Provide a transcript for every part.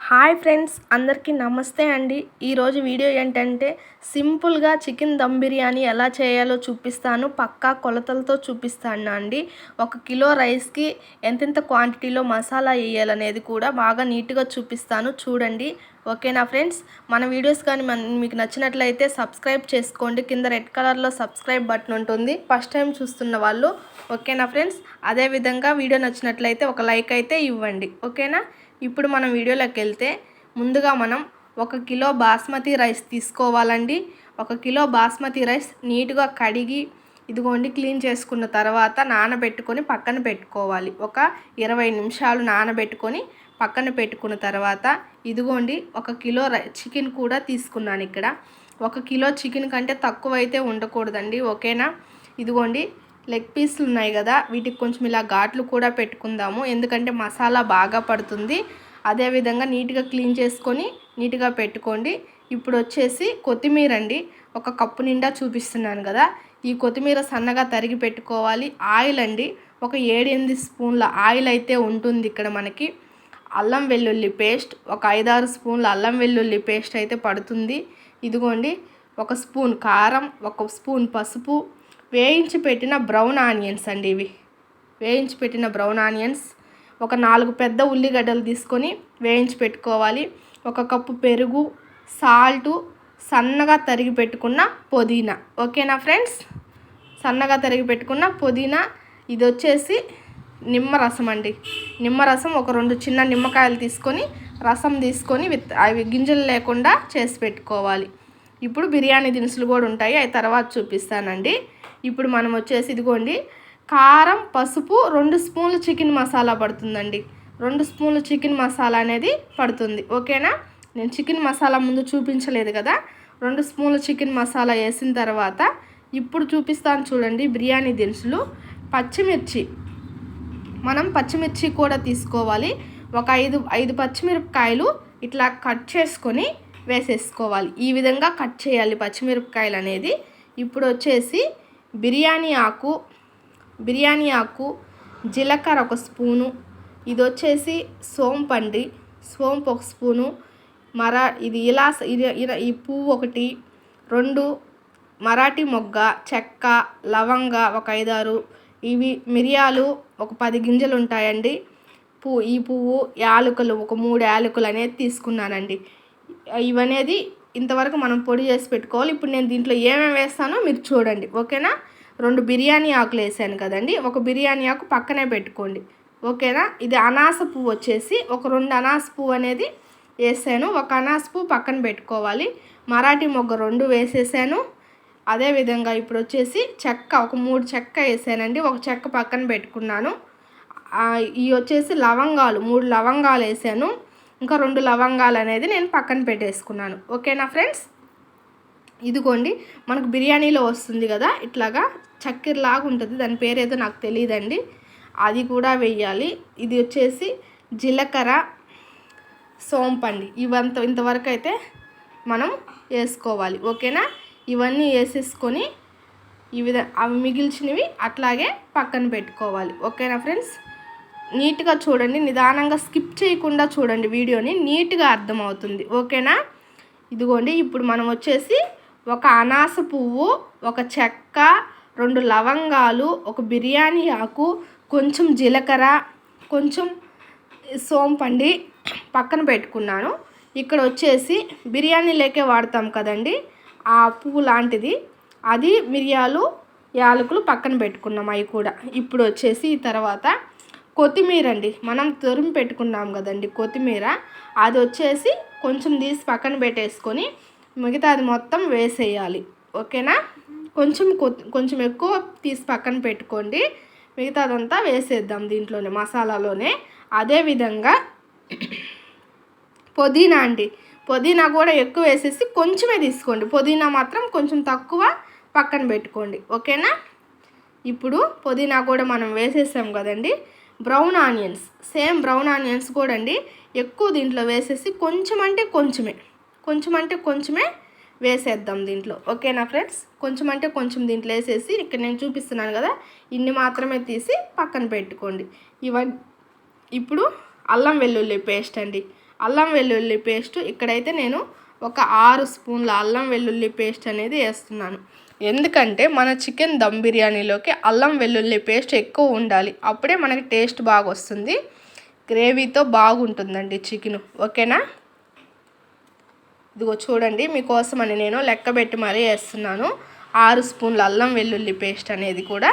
Hi friends, అందరికీ నమస్తే అండి. ఈరోజు వీడియో ఏంటంటే సింపుల్గా చికెన్ దమ్ బిర్యానీ ఎలా చేయాలో చూపిస్తాను. పక్కా కొలతలతో చూపిస్తాను అండి. 1 కిలో రైస్కి ఎంతెంత క్వాంటిటీలో మసాలా వేయాలనేది కూడా బాగా నీట్గా చూపిస్తాను, చూడండి. ఓకేనా ఫ్రెండ్స్? మన వీడియోస్ కానీ మీకు నచ్చినట్లయితే సబ్స్క్రైబ్ చేసుకోండి. కింద రెడ్ కలర్లో సబ్స్క్రైబ్ బటన్ ఉంటుంది, ఫస్ట్ టైం చూస్తున్న వాళ్ళు. ఓకేనా ఫ్రెండ్స్? అదేవిధంగా వీడియో నచ్చినట్లయితే ఒక లైక్ అయితే ఇవ్వండి. ఓకేనా? ఇప్పుడు మనం వీడియోలోకి వెళ్తే ముందుగా మనం 1 కిలో బాస్మతి రైస్ తీసుకోవాలండి. 1 కిలో బాస్మతి రైస్ నీట్గా కడిగి ఇదిగోండి క్లీన్ చేసుకున్న తర్వాత నానబెట్టుకొని పక్కన పెట్టుకోవాలి. ఒక 20 నిమిషాలు నానబెట్టుకొని పక్కన పెట్టుకున్న తర్వాత ఇదిగోండి 1 కిలో చికెన్ కూడా తీసుకున్నాను. ఇక్కడ 1 కిలో చికెన్ కంటే తక్కువ అయితే ఉండకూడదండి. ఓకేనా? ఇదిగోండి లెగ్ పీస్లు ఉన్నాయి కదా, వీటికి కొంచెం ఇలా ఘాట్లు కూడా పెట్టుకుందాము, ఎందుకంటే మసాలా బాగా పడుతుంది. అదేవిధంగా నీట్గా క్లీన్ చేసుకొని నీట్గా పెట్టుకోండి. ఇప్పుడు వచ్చేసి కొత్తిమీర అండి, 1 కప్పు నిండా చూపిస్తున్నాను కదా. ఈ కొత్తిమీర సన్నగా తరిగి పెట్టుకోవాలి. ఆయిల్ అండి, ఒక 7-8 స్పూన్ల ఆయిల్ అయితే ఉంటుంది ఇక్కడ మనకి. అల్లం వెల్లుల్లి పేస్ట్, ఒక 5-6 స్పూన్ల అల్లం వెల్లుల్లి పేస్ట్ అయితే పడుతుంది. ఇదిగోండి 1 స్పూన్ కారం, 1 స్పూన్ పసుపు, వేయించి పెట్టిన బ్రౌన్ ఆనియన్స్ అండి. ఇవి వేయించి పెట్టిన బ్రౌన్ ఆనియన్స్, ఒక 4 పెద్ద ఉల్లిగడ్డలు తీసుకొని వేయించి పెట్టుకోవాలి. 1 కప్పు పెరుగు, సాల్టు, సన్నగా తరిగి పెట్టుకున్న పుదీనా. ఓకేనా ఫ్రెండ్స్? సన్నగా తరిగి పెట్టుకున్న పుదీనా. ఇది వచ్చేసి నిమ్మరసం అండి. నిమ్మరసం ఒక 2 చిన్న నిమ్మకాయలు తీసుకొని రసం తీసుకొని అవి గింజలు లేకుండా చేసి పెట్టుకోవాలి. ఇప్పుడు బిర్యానీ దినుసులు కూడా ఉంటాయి, అవి తర్వాత చూపిస్తానండి. ఇప్పుడు మనం వచ్చేసి ఇదిగోండి కారం, పసుపు, 2 స్పూన్లు చికెన్ మసాలా పడుతుందండి. 2 స్పూన్లు చికెన్ మసాలా అనేది పడుతుంది. ఓకేనా? నేను చికెన్ మసాలా ముందు చూపించలేదు కదా. 2 స్పూన్లు చికెన్ మసాలా వేసిన తర్వాత ఇప్పుడు చూపిస్తాను చూడండి బిర్యానీ దినుసులు. పచ్చిమిర్చి, మనం పచ్చిమిర్చి కూడా తీసుకోవాలి. ఒక 5 పచ్చిమిరపకాయలు ఇట్లా కట్ చేసుకొని వేసేసుకోవాలి. ఈ విధంగా కట్ చేయాలి పచ్చిమిరపకాయలు అనేది. ఇప్పుడు వచ్చేసి బిర్యానీ ఆకు, జీలకర్ర 1 స్పూను, ఇది వచ్చేసి సోంపు అండి, సోంపు 1 స్పూను, ఇది ఈ పువ్వు 1, 2 మరాఠీ మొగ్గ, చెక్క, లవంగ ఒక 5-6, ఇవి మిరియాలు ఒక 10 గింజలు ఉంటాయండి. ఈ పువ్వు, యాలకులు ఒక 3 యాలకులు అనేది తీసుకున్నానండి. ఇవనేది ఇంతవరకు మనం పొడి చేసి పెట్టుకోవాలి. ఇప్పుడు నేను దీంట్లో ఏమేమి వేస్తానో మీరు చూడండి. ఓకేనా? 2 బిర్యానీ ఆకులు వేసాను కదండి, 1 బిర్యానీ ఆకు పక్కనే పెట్టుకోండి. ఓకేనా? ఇది అనాస పువ్వు వచ్చేసి ఒక 2 అనాస పువ్వు అనేది వేసాను, 1 అనాస పువ్వు పక్కన పెట్టుకోవాలి. మరాఠీ మొగ్గ 2 వేసేసాను. అదేవిధంగా ఇప్పుడు వచ్చేసి చెక్క ఒక 3 చెక్క వేసానండి, 1 చెక్క పక్కన పెట్టుకున్నాను. ఇవి వచ్చేసి లవంగాలు 3 లవంగాలు వేసాను, ఇంకా 2 లవంగాలు అనేది నేను పక్కన పెట్టేసుకున్నాను. ఓకేనా ఫ్రెండ్స్? ఇదిగోండి మనకు బిర్యానీలో వస్తుంది కదా ఇట్లాగా చక్కెరలాగా ఉంటుంది, దాని పేరేదో నాకు తెలియదండి, అది కూడా వేయాలి. ఇది వచ్చేసి జీలకర్ర, సోంపు అండి. ఇంతవరకు అయితే మనం వేసుకోవాలి. ఓకేనా? ఇవన్నీ వేసేసుకొని అవి మిగిల్చినవి అట్లాగే పక్కన పెట్టుకోవాలి. ఓకేనా ఫ్రెండ్స్? నీట్గా చూడండి, నిదానంగా స్కిప్ చేయకుండా చూడండి, వీడియోని నీట్గా అర్థమవుతుంది. ఓకేనా? ఇదిగోండి ఇప్పుడు మనం వచ్చేసి 1 అనాస పువ్వు, 1 చెక్క, 2 లవంగాలు, 1 బిర్యానీ ఆకు, కొంచెం జీలకర్ర, కొంచెం సోంపు అండి పక్కన పెట్టుకున్నాను. ఇక్కడ వచ్చేసి బిర్యానీలోకే వాడతాం కదండి ఆ పువ్వు లాంటిది, అది మిరియాలు, యాలకులు పక్కన పెట్టుకున్నాం అవి కూడా. ఇప్పుడు వచ్చేసి ఈ తర్వాత కొత్తిమీర అండి, మనం తురిమి పెట్టుకున్నాం కదండి కొత్తిమీర, అది వచ్చేసి కొంచెం తీసి పక్కన పెట్టేసుకొని మిగతాది మొత్తం వేసేయాలి. ఓకేనా? కొంచెం ఎక్కువ తీసి పక్కన పెట్టుకోండి, మిగతాదంతా వేసేద్దాం దీంట్లోనే మసాలాలోనే. అదేవిధంగా పుదీనా అండి, పుదీనా కూడా ఎక్కువ వేసేసి కొంచెమే తీసుకోండి, పుదీనా మాత్రం కొంచెం తక్కువ పక్కన పెట్టుకోండి. ఓకేనా? ఇప్పుడు పుదీనా కూడా మనం వేసేసాం కదండి. Brown onions, same brown onions కూడా అండి ఎక్కువ దీంట్లో వేసేసి కొంచెం అంటే కొంచెమే వేసేద్దాం దీంట్లో. ఓకేనా ఫ్రెండ్స్? కొంచెం అంటే కొంచెం దీంట్లో వేసేసి ఇక్కడ నేను చూపిస్తున్నాను కదా ఇన్ని మాత్రమే తీసి పక్కన పెట్టుకోండి. ఇప్పుడు అల్లం వెల్లుల్లి పేస్ట్ అండి, అల్లం వెల్లుల్లి పేస్ట్ ఇక్కడైతే నేను ఒక 6 స్పూన్ల అల్లం వెల్లుల్లి పేస్ట్ అనేది వేస్తున్నాను. ఎందుకంటే మన చికెన్ దమ్ బిర్యానీలోకి అల్లం వెల్లుల్లి పేస్ట్ ఎక్కువ ఉండాలి, అప్పుడే మనకి టేస్ట్ బాగా వస్తుంది, గ్రేవీతో బాగుంటుందండి చికెన్. ఓకేనా? ఇదిగో చూడండి, మీకోసమని నేను లెక్కబెట్టి మరీ వేస్తున్నాను. 6 స్పూన్ల అల్లం వెల్లుల్లి పేస్ట్ అనేది కూడా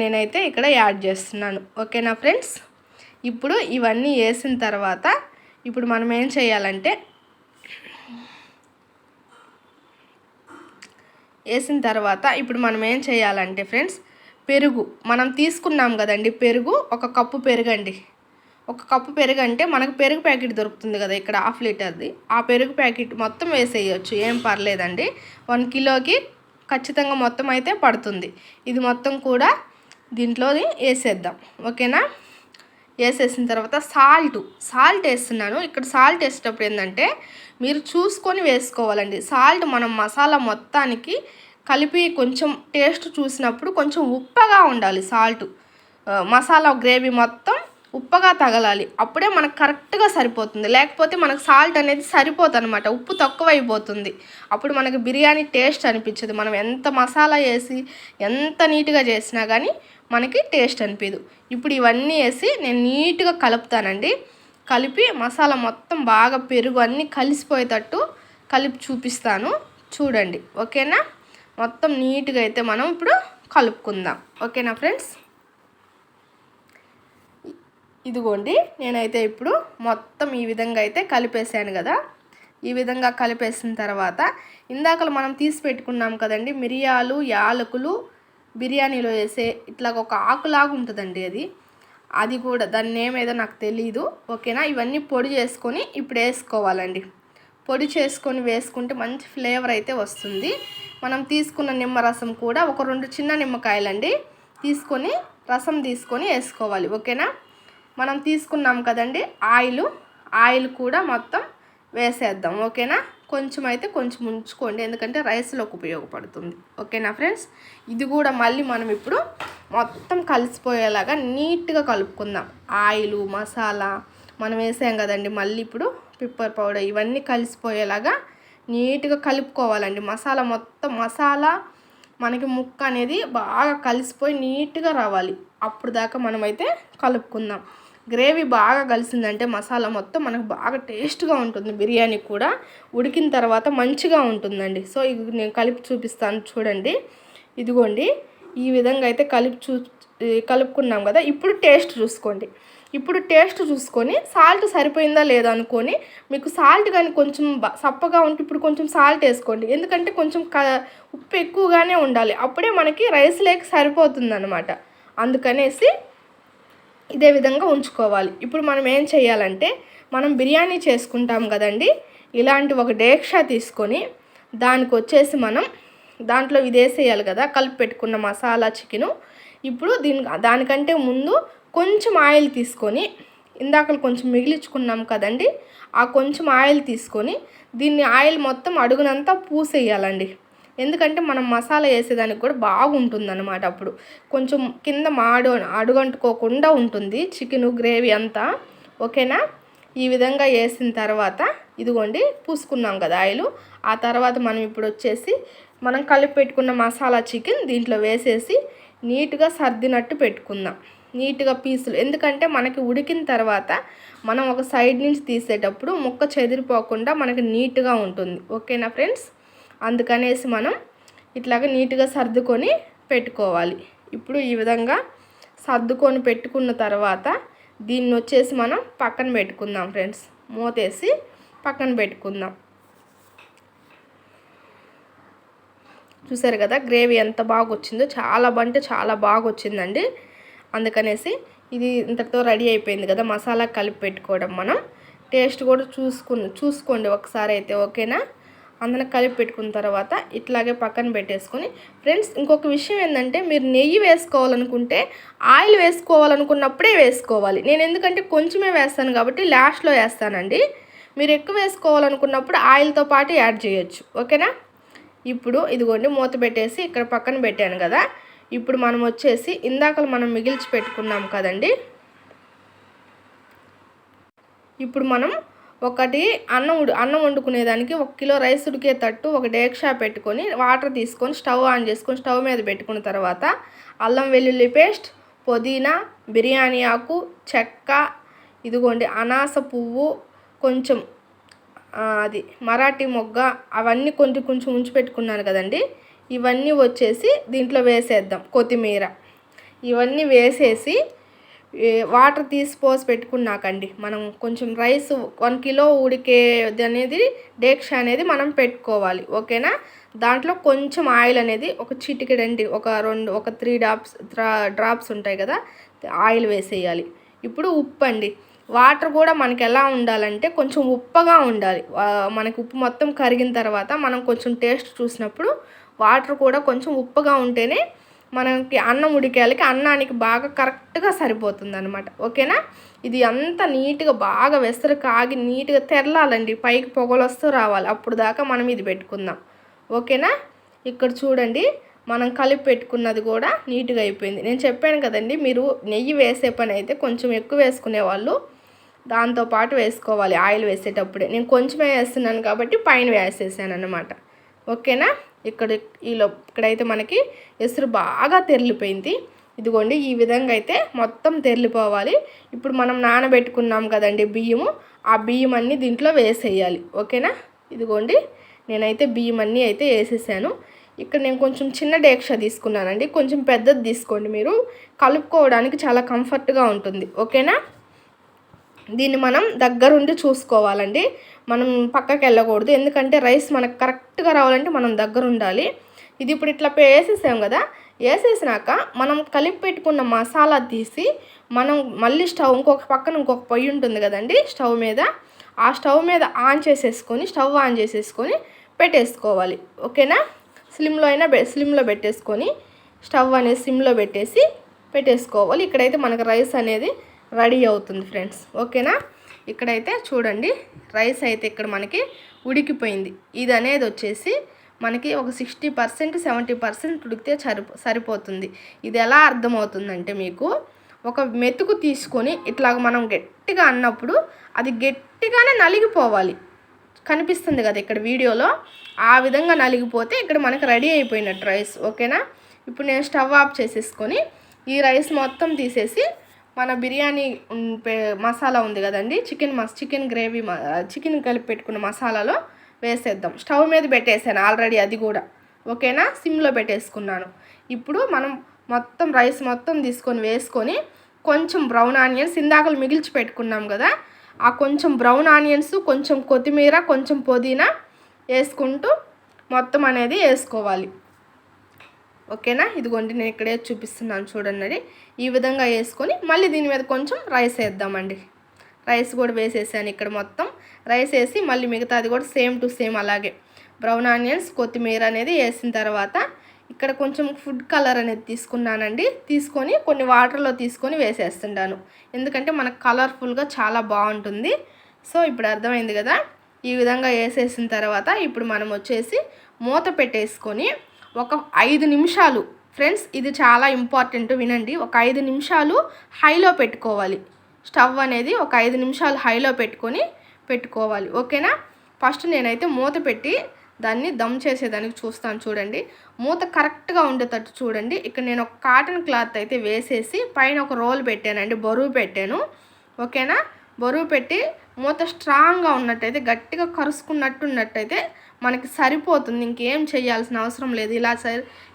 నేనైతే ఇక్కడ యాడ్ చేస్తున్నాను. ఓకేనా ఫ్రెండ్స్? ఇప్పుడు ఇవన్నీ వేసిన తర్వాత ఇప్పుడు మనం ఏం చేయాలంటే ఫ్రెండ్స్, పెరుగు మనం తీసుకున్నాం కదండి, పెరుగు 1 కప్పు పెరుగండి. 1 కప్పు పెరుగు అంటే మనకు పెరుగు ప్యాకెట్ దొరుకుతుంది కదా ఇక్కడ, 1/2 లీటర్ది. ఆ పెరుగు ప్యాకెట్ మొత్తం వేసేయచ్చు, ఏం పర్లేదండి. 1 కిలోకి ఖచ్చితంగా మొత్తం అయితే పడుతుంది. ఇది మొత్తం కూడా దీంట్లోని వేసేద్దాం. ఓకేనా? వేసేసిన తర్వాత సాల్ట్ వేస్తున్నాను. ఇక్కడ సాల్ట్ వేసేటప్పుడు ఏంటంటే మీరు చూసుకొని వేసుకోవాలండి. సాల్ట్ మనం మసాలా మొత్తానికి కలిపి కొంచెం టేస్ట్ చూసినప్పుడు కొంచెం ఉప్పగా ఉండాలి. సాల్ట్ మసాలా గ్రేవీ మొత్తం ఉప్పగా తగలాలి, అప్పుడే మనకు కరెక్ట్గా సరిపోతుంది. లేకపోతే మనకు సాల్ట్ అనేది సరిపోతుంది అనమాట, ఉప్పు తక్కువ అయిపోతుంది. అప్పుడు మనకు బిర్యానీ టేస్ట్ అనిపించదు. మనం ఎంత మసాలా వేసి ఎంత నీట్గా చేసినా కానీ మనకి టేస్ట్ అనిపించదు. ఇప్పుడు ఇవన్నీ వేసి నేను నీట్గా కలుపుతానండి. కలిపి మసాలా మొత్తం బాగా పెరుగు అన్నీ కలిసిపోయేటట్టు కలిపి చూపిస్తాను, చూడండి. ఓకేనా? మొత్తం నీట్గా అయితే మనం ఇప్పుడు కలుపుకుందాం. ఓకేనా ఫ్రెండ్స్? ఇదిగోండి, నేనైతే ఇప్పుడు మొత్తం ఈ విధంగా అయితే కలిపేసాను కదా. ఈ విధంగా కలిపేసిన తర్వాత ఇందాకలు మనం తీసి పెట్టుకున్నాం కదండి మిరియాలు, యాలకులు, బిర్యానీలో వేసే ఇట్లా ఒక ఆకులాగా ఉంటుందండి, అది కూడా దాని నేమ్ ఏదో నాకు తెలీదు. ఓకేనా? ఇవన్నీ పొడి చేసుకొని ఇప్పుడు వేసుకోవాలండి. పొడి చేసుకొని వేసుకుంటే మంచి ఫ్లేవర్ అయితే వస్తుంది. మనం తీసుకున్న నిమ్మరసం కూడా ఒక 2 చిన్న నిమ్మకాయలండి తీసుకొని రసం తీసుకొని వేసుకోవాలి. ఓకేనా? మనం తీసుకున్నాం కదండి ఆయిల్ కూడా మొత్తం వేసేద్దాం. ఓకేనా? కొంచెం అయితే కొంచెం ఉంచుకోండి, ఎందుకంటే రైస్లోకి ఉపయోగపడుతుంది. ఓకేనా ఫ్రెండ్స్? ఇది కూడా మళ్ళీ మనం ఇప్పుడు మొత్తం కలిసిపోయేలాగా నీట్గా కలుపుకుందాం. ఆయిల్, మసాలా మనం వేసాం కదండి, మళ్ళీ ఇప్పుడు పెప్పర్ పౌడర్ ఇవన్నీ కలిసిపోయేలాగా నీట్గా కలుపుకోవాలండి. మసాలా మనకి ముక్క అనేది బాగా కలిసిపోయి నీట్గా రావాలి, అప్పుడు దాకా మనమైతే కలుపుకుందాం. గ్రేవీ బాగా కలిసిందంటే మసాలా మొత్తం మనకు బాగా టేస్ట్గా ఉంటుంది. బిర్యానీ కూడా ఉడికిన తర్వాత మంచిగా ఉంటుందండి. సో ఇది నేను కలిపి చూపిస్తాను, చూడండి. ఇదిగోండి, ఈ విధంగా అయితే కలుపుకున్నాం కదా. ఇప్పుడు టేస్ట్ చూసుకొని సాల్ట్ సరిపోయిందా లేదా అనుకొని, మీకు సాల్ట్ కానీ కొంచెం సప్పగా ఉంటే ఇప్పుడు కొంచెం సాల్ట్ వేసుకోండి, ఎందుకంటే కొంచెం ఉప్పు ఎక్కువగానే ఉండాలి, అప్పుడే మనకి రైస్ లేక సరిపోతుంది అనమాట. అందుకనేసి ఇదే విధంగా ఉంచుకోవాలి. ఇప్పుడు మనం ఏం చేయాలంటే, మనం బిర్యానీ చేసుకుంటాం కదండి, ఇలాంటి ఒక డేక్షా తీసుకొని దానికి వచ్చేసి మనం దాంట్లో ఇది వేసేయాలి కదా, కలిపి పెట్టుకున్న మసాలా చికెను. ఇప్పుడు దానికంటే ముందు కొంచెం ఆయిల్ తీసుకొని, ఇందాక కొంచెం మిగిలించుకున్నాం కదండి, ఆ కొంచెం ఆయిల్ తీసుకొని దీన్ని ఆయిల్ మొత్తం అడుగునంతా పూసేయాలండి. ఎందుకంటే మనం మసాలా వేసేదానికి కూడా బాగుంటుందన్నమాట, అప్పుడు కొంచెం కింద అడుగంటుకోకుండా ఉంటుంది చికెను గ్రేవీ అంతా. ఓకేనా? ఈ విధంగా వేసిన తర్వాత ఇదిగోండి పూసుకున్నాం కదా ఆయిల్. ఆ తర్వాత మనం ఇప్పుడు వచ్చేసి మనం కలిపి పెట్టుకున్న మసాలా చికెన్ దీంట్లో వేసేసి నీట్గా సర్దినట్టు పెట్టుకుందాం, నీట్గా పీసులు. ఎందుకంటే మనకి ఉడికిన తర్వాత మనం ఒక సైడ్ నుంచి తీసేటప్పుడు ముక్క చెదిరిపోకుండా మనకి నీట్గా ఉంటుంది. ఓకేనా ఫ్రెండ్స్? అందుకనేసి మనం ఇట్లాగ నీట్గా సర్దుకొని పెట్టుకోవాలి. ఇప్పుడు ఈ విధంగా సర్దుకొని పెట్టుకున్న తర్వాత దీన్ని వచ్చేసి మనం పక్కన పెట్టుకుందాం ఫ్రెండ్స్. మూతేసి పక్కన పెట్టుకుందాం. చూసారు కదా గ్రేవీ ఎంత బాగా వచ్చిందో, చాలా బాగా వచ్చిందండి. అందుకనేసి ఇది ఇంతటితో రెడీ అయిపోయింది కదా మసాలా కలిపి పెట్టుకోవడం. మనం టేస్ట్ కూడా చూసుకోండి ఒకసారి అయితే. ఓకేనా? అందులో కలిపి పెట్టుకున్న తర్వాత ఇట్లాగే పక్కన పెట్టేసుకొని ఫ్రెండ్స్, ఇంకొక విషయం ఏంటంటే, మీరు నెయ్యి వేసుకోవాలనుకుంటే ఆయిల్ వేసుకోవాలనుకున్నప్పుడే వేసుకోవాలి. నేను ఎందుకంటే కొంచెమే వేస్తాను కాబట్టి లాస్ట్లో వేస్తానండి. మీరు ఎక్కువ వేసుకోవాలనుకున్నప్పుడు ఆయిల్తో పాటు యాడ్ చేయొచ్చు. ఓకేనా? ఇప్పుడు ఇదిగోండి మూత పెట్టేసి ఇక్కడ పక్కన పెట్టాను కదా. ఇప్పుడు మనం వచ్చేసి ఇందాక మనం మిగిల్చి పెట్టుకున్నాం కదండి, ఇప్పుడు మనం ఒకటి అన్నం వండుకునేదానికి 1 కిలో రైస్ ఉడికేటట్టు ఒక డేక్షా పెట్టుకొని వాటర్ తీసుకొని స్టవ్ ఆన్ చేసుకొని స్టవ్ మీద పెట్టుకున్న తర్వాత అల్లం వెల్లుల్లి పేస్ట్, పుదీనా, బిర్యానీ ఆకు, చెక్క, ఇదిగోండి అనాస పువ్వు, కొంచెం అది మరాఠీ మొగ్గ, అవన్నీ కొంచెం ఉంచి పెట్టుకున్నాను కదండి. ఇవన్నీ వచ్చేసి దీంట్లో వేసేద్దాం. కొత్తిమీర ఇవన్నీ వేసేసి వాటర్ పోసి పెట్టుకున్నాకండి మనం కొంచెం రైస్ 1 కిలో ఉడికేది అనేది డేక్షా అనేది మనం పెట్టుకోవాలి. ఓకేనా. దాంట్లో కొంచెం ఆయిల్ అనేది ఒక చిటికెడండి, ఒక 3 డ్రాప్స్ ఉంటాయి కదా, ఆయిల్ వేసేయాలి. ఇప్పుడు ఉప్పు అండి. వాటర్ కూడా మనకి ఎలా ఉండాలంటే కొంచెం ఉప్పగా ఉండాలి. మనకి ఉప్పు మొత్తం కరిగిన తర్వాత మనం కొంచెం టేస్ట్ చూసినప్పుడు వాటర్ కూడా కొంచెం ఉప్పగా ఉంటేనే మనకి అన్నం ఉడికేయాలకి అన్నానికి బాగా కరెక్ట్గా సరిపోతుంది అనమాట. ఓకేనా. ఇది అంతా నీట్గా బాగా వెసరు కాగి నీట్గా తెరలాలండి, పైకి పొగలు వస్తూ రావాలి. అప్పుడు దాకా మనం ఇది పెట్టుకుందాం. ఓకేనా. ఇక్కడ చూడండి మనం కలిపి పెట్టుకున్నది కూడా నీట్గా అయిపోయింది. నేను చెప్పాను కదండి, మీరు నెయ్యి వేసే పని అయితే కొంచెం ఎక్కువ వేసుకునే వాళ్ళు దాంతోపాటు వేసుకోవాలి ఆయిల్ వేసేటప్పుడే. నేను కొంచెమే వేస్తున్నాను కాబట్టి పైన వేసేసాను అన్నమాట. ఓకేనా. ఇక్కడైతే మనకి ఎసురు బాగా తెరిలిపోయింది. ఇదిగోండి ఈ విధంగా అయితే మొత్తం తెరిలిపోవాలి. ఇప్పుడు మనం నానబెట్టుకున్నాం కదండి బియ్యము, ఆ బియ్యం అన్నీ దీంట్లో వేసేయాలి. ఓకేనా. ఇదిగోండి నేనైతే బియ్యం అన్నీ అయితే వేసేసాను. ఇక్కడ నేను కొంచెం చిన్న డేక్షా తీసుకున్నానండి, కొంచెం పెద్దది తీసుకోండి, మీరు కలుపుకోవడానికి చాలా కంఫర్ట్గా ఉంటుంది. ఓకేనా. దీన్ని మనం దగ్గరుండి చూసుకోవాలండి, మనం పక్కకి వెళ్ళకూడదు. ఎందుకంటే రైస్ మనకు కరెక్ట్గా రావాలంటే మనం దగ్గర ఉండాలి. ఇది ఇప్పుడు ఇట్లా వేసేసాం కదా, వేసేసినాక మనం కలిపి పెట్టుకున్న మసాలా తీసి మనం మళ్ళీ ఇంకొక పొయ్యి ఉంటుంది కదండి స్టవ్ మీద, ఆ స్టవ్ మీద స్టవ్ ఆన్ చేసేసుకొని పెట్టేసుకోవాలి. ఓకేనా. స్లిమ్లో పెట్టేసుకొని స్టవ్ అనేది సిమ్లో పెట్టేసుకోవాలి. ఇక్కడైతే మనకు రైస్ అనేది రెడీ అవుతుంది ఫ్రెండ్స్. ఓకేనా. ఇక్కడైతే చూడండి రైస్ అయితే ఇక్కడ మనకి ఉడికిపోయింది. ఇది అనేది వచ్చేసి మనకి ఒక 60% 70% ఉడికితే సరిపోతుంది. ఇది ఎలా అర్థమవుతుందంటే, మీకు ఒక మెతుకు తీసుకొని ఇట్లాగ మనం గట్టిగా అన్నప్పుడు అది గట్టిగానే నలిగిపోవాలి. కనిపిస్తుంది కదా ఇక్కడ వీడియోలో, ఆ విధంగా నలిగిపోతే ఇక్కడ మనకి రెడీ అయిపోయినట్టు రైస్. ఓకేనా. ఇప్పుడు నేను స్టవ్ ఆఫ్ చేసేసుకొని ఈ రైస్ మొత్తం తీసేసి మన బిర్యానీ మసాలా ఉంది కదండి, చికెన్ గ్రేవీ చికెన్ కలిపి పెట్టుకున్న మసాలాలో వేసేద్దాం. స్టవ్ మీద పెట్టేసాను ఆల్రెడీ అది కూడా. ఓకేనా. సిమ్లో పెట్టేసుకున్నాను. ఇప్పుడు మనం మొత్తం రైస్ మొత్తం వేసుకొని కొంచెం బ్రౌన్ ఆనియన్స్ ఇందాకలు మిగిల్చి పెట్టుకున్నాం కదా, ఆ కొంచెం బ్రౌన్ ఆనియన్స్, కొంచెం కొత్తిమీర, కొంచెం పుదీనా వేసుకుంటూ మొత్తం అనేది వేసుకోవాలి. ఓకేనా. ఇదిగోండి నేను ఇక్కడే చూపిస్తున్నాను చూడండి. ఈ విధంగా వేసుకొని మళ్ళీ దీని మీద కొంచెం రైస్ వేద్దామండి. రైస్ కూడా వేసేసాను. ఇక్కడ మొత్తం రైస్ వేసి మళ్ళీ మిగతాది కూడా సేమ్ టు సేమ్ అలాగే బ్రౌన్ ఆనియన్స్, కొత్తిమీర అనేది వేసిన తర్వాత ఇక్కడ కొంచెం ఫుడ్ కలర్ అనేది తీసుకున్నానండి. తీసుకొని కొన్ని వాటర్లో వేసేస్తుంటాను, ఎందుకంటే మనకు కలర్ఫుల్గా చాలా బాగుంటుంది. సో ఇప్పుడు అర్థమైంది కదా. ఈ విధంగా వేసేసిన తర్వాత ఇప్పుడు మనం వచ్చేసి మూత పెట్టేసుకొని ఒక 5 నిమిషాలు ఫ్రెండ్స్, ఇది చాలా ఇంపార్టెంట్, వినండి. ఒక 5 నిమిషాలు హైలో పెట్టుకోవాలి. స్టవ్ అనేది ఒక 5 నిమిషాలు హైలో పెట్టుకోవాలి. ఓకేనా. ఫస్ట్ నేనైతే మూత పెట్టి దాన్ని దమ్ చేసేదానికి చూస్తాను చూడండి. మూత కరెక్ట్గా ఉండేటట్టు చూడండి. ఇక్కడ నేను ఒక కాటన్ క్లాత్ అయితే వేసేసి పైన ఒక రోల్ పెట్టానండి, బరువు పెట్టాను. ఓకేనా. బరువు పెట్టి మూత స్ట్రాంగ్గా ఉన్నట్టయితే, గట్టిగా కరుసుకున్నట్టున్నట్టయితే మనకి సరిపోతుంది. ఇంకేం చేయాల్సిన అవసరం లేదు.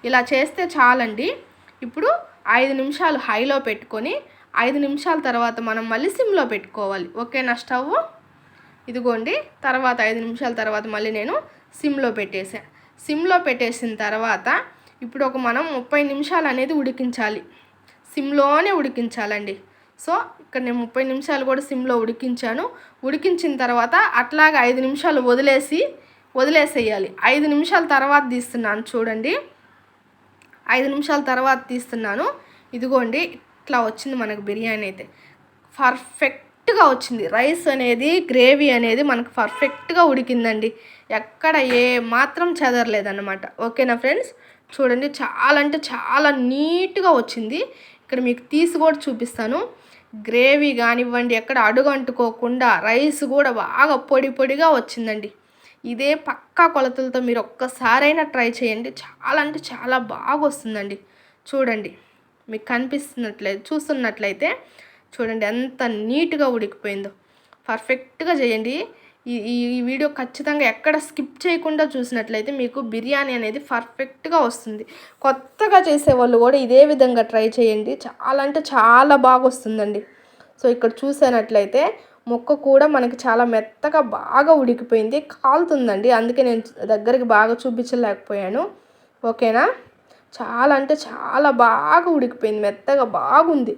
ఇలా చేస్తే చాలండి. ఇప్పుడు 5 నిమిషాలు హైలో పెట్టుకొని 5 నిమిషాల తర్వాత మనం మళ్ళీ సిమ్లో పెట్టుకోవాలి. ఓకేనా. స్టవ్ ఇదిగోండి. తర్వాత 5 నిమిషాల తర్వాత మళ్ళీ నేను సిమ్లో పెట్టేసిన తర్వాత ఇప్పుడు మనం 30 నిమిషాలు అనేది ఉడికించాలి. సిమ్లోనే ఉడికించాలండి. సో ఇక్కడ నేను 30 నిమిషాలు కూడా సిమ్లో ఉడికించాను. ఉడికించిన తర్వాత అట్లాగా 5 నిమిషాలు వదిలేసేయాలి. 5 నిమిషాల తర్వాత తీస్తున్నాను చూడండి. 5 నిమిషాల తర్వాత తీస్తున్నాను. ఇదిగోండి ఇట్లా వచ్చింది మనకు బిర్యానీ అయితే పర్ఫెక్ట్గా వచ్చింది. రైస్ అనేది, గ్రేవీ అనేది మనకు పర్ఫెక్ట్గా ఉడికిందండి. ఎక్కడ ఏ మాత్రం చెదరలేదన్నమాట. ఓకేనా ఫ్రెండ్స్. చూడండి చాలా అంటే చాలా నీట్గా వచ్చింది. ఇక్కడ మీకు తీసి కూడా చూపిస్తాను. గ్రేవీ కానివ్వండి ఎక్కడ అడుగు అంటుకోకుండా రైస్ కూడా బాగా పొడి పొడిగా వచ్చిందండి. ఇదే పక్కా కొలతలతో మీరు ఒక్కసారైనా ట్రై చేయండి. చాలా అంటే చాలా బాగా వస్తుందండి. చూడండి, మీకు చూస్తున్నట్లయితే చూడండి ఎంత నీట్గా ఉడికిపోయిందో. పర్ఫెక్ట్గా చేయండి. ఈ వీడియో ఖచ్చితంగా ఎక్కడ స్కిప్ చేయకుండా చూసినట్లయితే మీకు బిర్యానీ అనేది పర్ఫెక్ట్గా వస్తుంది. కొత్తగా చేసేవాళ్ళు కూడా ఇదే విధంగా ట్రై చేయండి. చాలా అంటే చాలా బాగా వస్తుందండి. సో ఇక్కడ చూసినట్లయితే ముక్క కూడా మనకి చాలా మెత్తగా బాగా ఉడికిపోయింది. కాలుతుందండి, అందుకే నేను దగ్గరికి బాగా చూపించలేకపోయాను. ఓకేనా, చాలా అంటే చాలా బాగా ఉడికిపోయింది, మెత్తగా బాగుంది,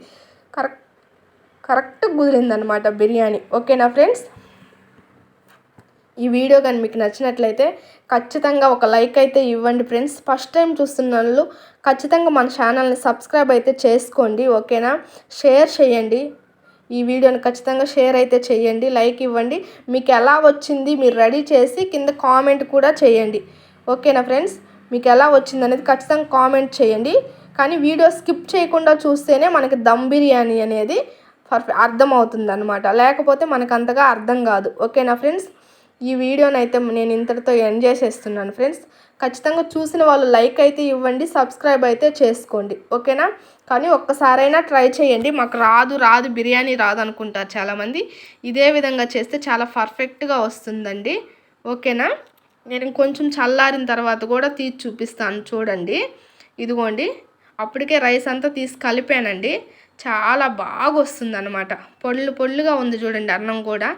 కరెక్ట్ కుదిరిందనమాట బిర్యానీ. ఓకేనా ఫ్రెండ్స్, ఈ వీడియో కానీ మీకు నచ్చినట్లయితే ఖచ్చితంగా ఒక లైక్ అయితే ఇవ్వండి ఫ్రెండ్స్. ఫస్ట్ టైం చూస్తున్న వాళ్ళు ఖచ్చితంగా మన ఛానల్ని సబ్స్క్రైబ్ అయితే చేసుకోండి. ఓకేనా, షేర్ చేయండి, ఈ వీడియోని ఖచ్చితంగా షేర్ అయితే చేయండి, లైక్ ఇవ్వండి. మీకు ఎలా వచ్చింది మీరు రెడీ చేసి కింద కామెంట్ కూడా చేయండి. ఓకేనా ఫ్రెండ్స్, మీకు ఎలా వచ్చింది అనేది ఖచ్చితంగా కామెంట్ చేయండి. కానీ వీడియో స్కిప్ చేయకుండా చూస్తేనే మనకి దమ్ బిర్యానీ అనేది అర్థమవుతుంది అనమాట, లేకపోతే మనకు అంతగా అర్థం కాదు. ఓకేనా ఫ్రెండ్స్, ఈ వీడియోని అయితే నేను ఇంతటితో ఎండ్ చేసేస్తున్నాను ఫ్రెండ్స్. ఖచ్చితంగా చూసిన వాళ్ళు లైక్ అయితే ఇవ్వండి, సబ్స్క్రైబ్ అయితే చేసుకోండి. ఓకేనా, కానీ ఒక్కసారైనా ట్రై చేయండి. మాకు రాదు బిర్యానీ రాదు అనుకుంటారు చాలామంది. ఇదే విధంగా చేస్తే చాలా పర్ఫెక్ట్గా వస్తుందండి. ఓకేనా, నేను కొంచెం చల్లారిన తర్వాత కూడా తీసి చూపిస్తాను. చూడండి, ఇదిగోండి, అప్పటికే రైస్ అంతా తీసి కలిపానండి. చాలా బాగా వస్తుంది అనమాట, పొళ్ళుగా ఉంది చూడండి. అన్నం కూడా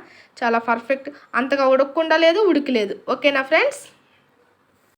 చాలా పర్ఫెక్ట్, అంతగా ఉడకకుండా లేదు, ఉడికిలేదు. ఓకేనా ఫ్రెండ్స్.